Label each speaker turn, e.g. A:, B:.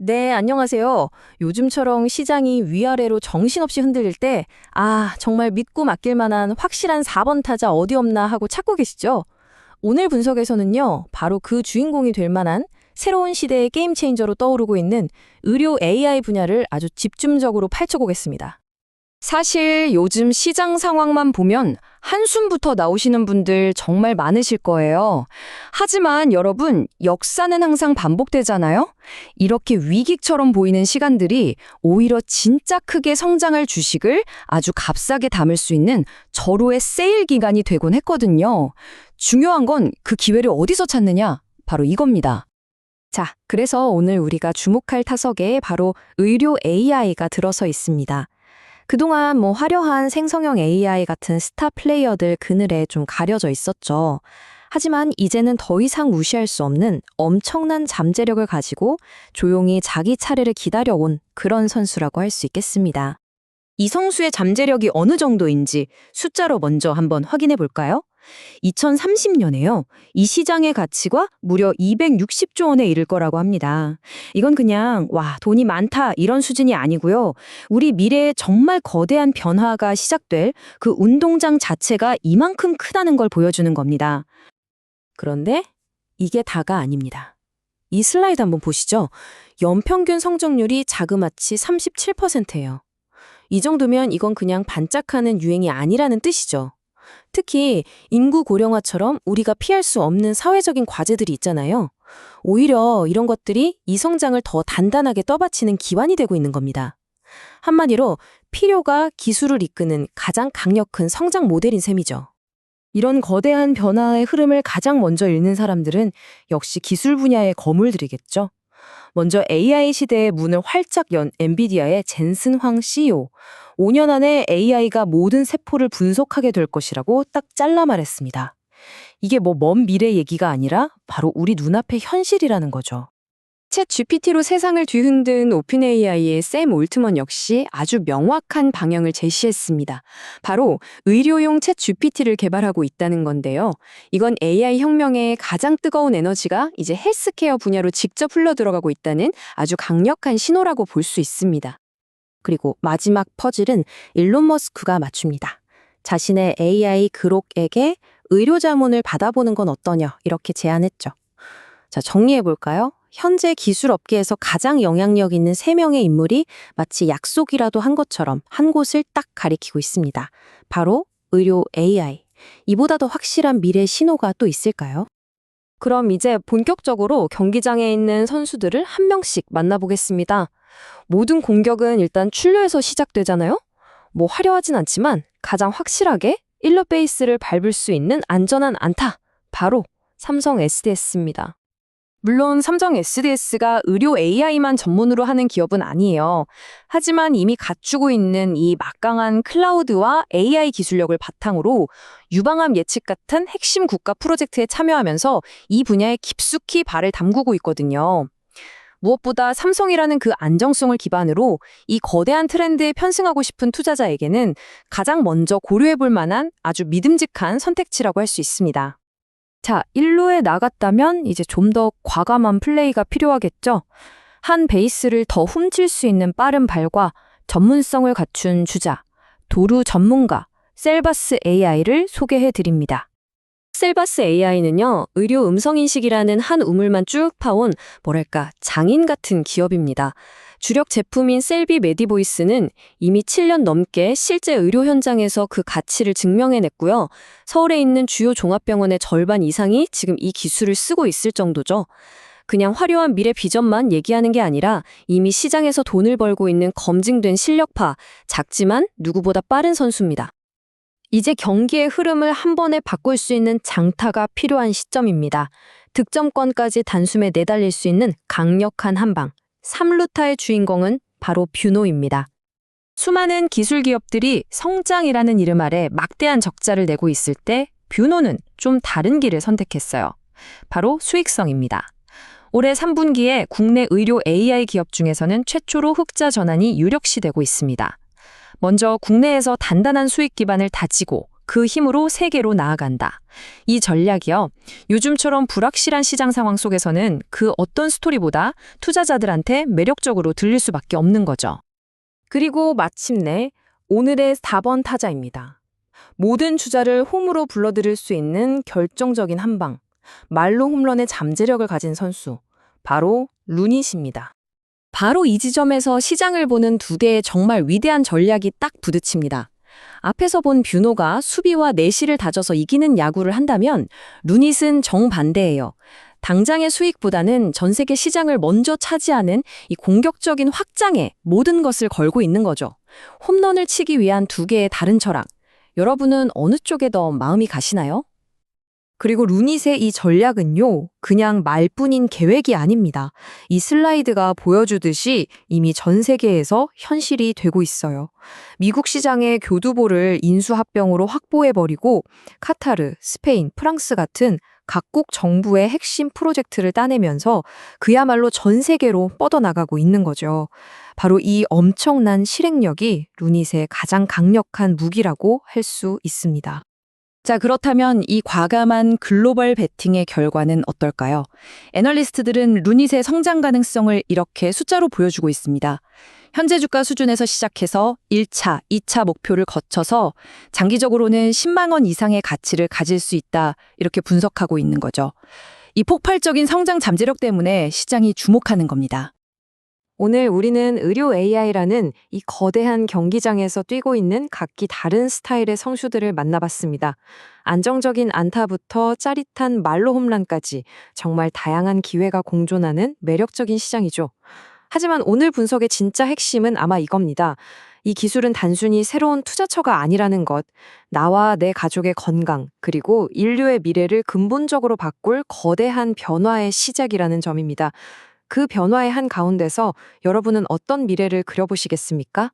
A: 네, 안녕하세요. 요즘처럼 시장이 위아래로 정신없이 흔들릴 때, 정말 믿고 맡길 만한 확실한 4번 타자 어디 없나 하고 찾고 계시죠? 오늘 분석에서는요, 바로 그 주인공이 될 만한 새로운 시대의 게임 체인저로 떠오르고 있는 의료 AI 분야를 아주 집중적으로 파헤쳐보겠습니다.
B: 사실 요즘 시장 상황만 보면 한숨부터 나오시는 분들 정말 많으실 거예요. 하지만 여러분, 역사는 항상 반복되잖아요? 이렇게 위기처럼 보이는 시간들이 오히려 진짜 크게 성장할 주식을 아주 값싸게 담을 수 있는 절호의 세일 기간이 되곤 했거든요. 중요한 건 그 기회를 어디서 찾느냐? 바로 이겁니다. 자, 그래서 오늘 우리가 주목할 타석에 바로 의료 AI가 들어서 있습니다. 그동안 화려한 생성형 AI 같은 스타 플레이어들 그늘에 좀 가려져 있었죠. 하지만 이제는 더 이상 무시할 수 없는 엄청난 잠재력을 가지고 조용히 자기 차례를 기다려온 그런 선수라고 할 수 있겠습니다.
A: 이 성수의 잠재력이 어느 정도인지 숫자로 먼저 한번 확인해 볼까요? 2030년에요. 이 시장의 가치가 무려 260조 원에 이를 거라고 합니다. 이건 그냥 돈이 많다 이런 수준이 아니고요. 우리 미래에 정말 거대한 변화가 시작될 그 운동장 자체가 이만큼 크다는 걸 보여주는 겁니다. 그런데 이게 다가 아닙니다. 이 슬라이드 한번 보시죠. 연평균 성장률이 자그마치 37%예요. 이 정도면 이건 그냥 반짝하는 유행이 아니라는 뜻이죠. 특히 인구 고령화처럼 우리가 피할 수 없는 사회적인 과제들이 있잖아요. 오히려 이런 것들이 이 성장을 더 단단하게 떠받치는 기반이 되고 있는 겁니다. 한마디로 필요가 기술을 이끄는 가장 강력한 성장 모델인 셈이죠. 이런 거대한 변화의 흐름을 가장 먼저 읽는 사람들은 역시 기술 분야의 거물들이겠죠. 먼저 AI 시대의 문을 활짝 연 엔비디아의 젠슨 황 CEO. 5년 안에 AI가 모든 세포를 분석하게 될 것이라고 딱 잘라 말했습니다. 이게 먼 미래 얘기가 아니라 바로 우리 눈앞의 현실이라는 거죠.
B: 챗 GPT로 세상을 뒤흔든 오픈AI의 샘 올트먼 역시 아주 명확한 방향을 제시했습니다. 바로 의료용 챗 GPT를 개발하고 있다는 건데요. 이건 AI 혁명의 가장 뜨거운 에너지가 이제 헬스케어 분야로 직접 흘러들어가고 있다는 아주 강력한 신호라고 볼 수 있습니다.
A: 그리고 마지막 퍼즐은 일론 머스크가 맞춥니다. 자신의 AI 그록에게 의료 자문을 받아보는 건 어떠냐 이렇게 제안했죠. 자, 정리해볼까요? 현재 기술 업계에서 가장 영향력 있는 3명의 인물이 마치 약속이라도 한 것처럼 한 곳을 딱 가리키고 있습니다. 바로 의료 AI. 이보다 더 확실한 미래 신호가 또 있을까요?
B: 그럼 이제 본격적으로 경기장에 있는 선수들을 한 명씩 만나보겠습니다. 모든 공격은 일단 출루에서 시작되잖아요? 화려하진 않지만 가장 확실하게 1루 베이스를 밟을 수 있는 안전한 안타. 바로 삼성 SDS입니다. 물론 삼성 SDS가 의료 AI만 전문으로 하는 기업은 아니에요. 하지만 이미 갖추고 있는 이 막강한 클라우드와 AI 기술력을 바탕으로 유방암 예측 같은 핵심 국가 프로젝트에 참여하면서 이 분야에 깊숙이 발을 담그고 있거든요. 무엇보다 삼성이라는 그 안정성을 기반으로 이 거대한 트렌드에 편승하고 싶은 투자자에게는 가장 먼저 고려해볼 만한 아주 믿음직한 선택지라고 할 수 있습니다. 자, 1루에 나갔다면 이제 좀 더 과감한 플레이가 필요하겠죠? 한 베이스를 더 훔칠 수 있는 빠른 발과 전문성을 갖춘 주자, 도루 전문가, 셀바스 AI를 소개해드립니다. 셀바스 AI는요, 의료 음성인식이라는 한 우물만 쭉 파온 장인 같은 기업입니다. 주력 제품인 셀비 메디보이스는 이미 7년 넘게 실제 의료 현장에서 그 가치를 증명해냈고요. 서울에 있는 주요 종합병원의 절반 이상이 지금 이 기술을 쓰고 있을 정도죠. 그냥 화려한 미래 비전만 얘기하는 게 아니라 이미 시장에서 돈을 벌고 있는 검증된 실력파, 작지만 누구보다 빠른 선수입니다. 이제 경기의 흐름을 한 번에 바꿀 수 있는 장타가 필요한 시점입니다. 득점권까지 단숨에 내달릴 수 있는 강력한 한방. 3루타의 주인공은 바로 뷰노입니다. 수많은 기술 기업들이 성장이라는 이름 아래 막대한 적자를 내고 있을 때 뷰노는 좀 다른 길을 선택했어요. 바로 수익성입니다. 올해 3분기에 국내 의료 AI 기업 중에서는 최초로 흑자 전환이 유력시되고 있습니다. 먼저 국내에서 단단한 수익 기반을 다지고
C: 그 힘으로 세계로 나아간다. 이 전략이요. 요즘처럼 불확실한 시장 상황 속에서는 그 어떤 스토리보다 투자자들한테 매력적으로 들릴 수밖에 없는 거죠.
B: 그리고 마침내 오늘의 4번 타자입니다. 모든 주자를 홈으로 불러들일 수 있는 결정적인 한 방, 말로 홈런의 잠재력을 가진 선수, 바로 루닛입니다.
C: 바로 이 지점에서 시장을 보는 두 개의 정말 위대한 전략이 딱 부딪힙니다. 앞에서 본 뷰노가 수비와 내실을 다져서 이기는 야구를 한다면 루닛은 정반대예요. 당장의 수익보다는 전 세계 시장을 먼저 차지하는 이 공격적인 확장에 모든 것을 걸고 있는 거죠. 홈런을 치기 위한 두 개의 다른 철학. 여러분은 어느 쪽에 더 마음이 가시나요?
A: 그리고 루닛의 이 전략은요, 그냥 말뿐인 계획이 아닙니다. 이 슬라이드가 보여주듯이 이미 전 세계에서 현실이 되고 있어요. 미국 시장의 교두보를 인수합병으로 확보해버리고 카타르, 스페인, 프랑스 같은 각국 정부의 핵심 프로젝트를 따내면서 그야말로 전 세계로 뻗어나가고 있는 거죠. 바로 이 엄청난 실행력이 루닛의 가장 강력한 무기라고 할 수 있습니다.
C: 자, 그렇다면 이 과감한 글로벌 베팅의 결과는 어떨까요? 애널리스트들은 루닛의 성장 가능성을 이렇게 숫자로 보여주고 있습니다. 현재 주가 수준에서 시작해서 1차, 2차 목표를 거쳐서 장기적으로는 10만 원 이상의 가치를 가질 수 있다, 이렇게 분석하고 있는 거죠. 이 폭발적인 성장 잠재력 때문에 시장이 주목하는 겁니다.
B: 오늘 우리는 의료 AI라는 이 거대한 경기장에서 뛰고 있는 각기 다른 스타일의 성수들을 만나봤습니다. 안정적인 안타부터 짜릿한 말로 홈런까지 정말 다양한 기회가 공존하는 매력적인 시장이죠. 하지만 오늘 분석의 진짜 핵심은 아마 이겁니다. 이 기술은 단순히 새로운 투자처가 아니라는 것, 나와 내 가족의 건강, 그리고 인류의 미래를 근본적으로 바꿀 거대한 변화의 시작이라는 점입니다. 그 변화의 한 가운데서 여러분은 어떤 미래를 그려보시겠습니까?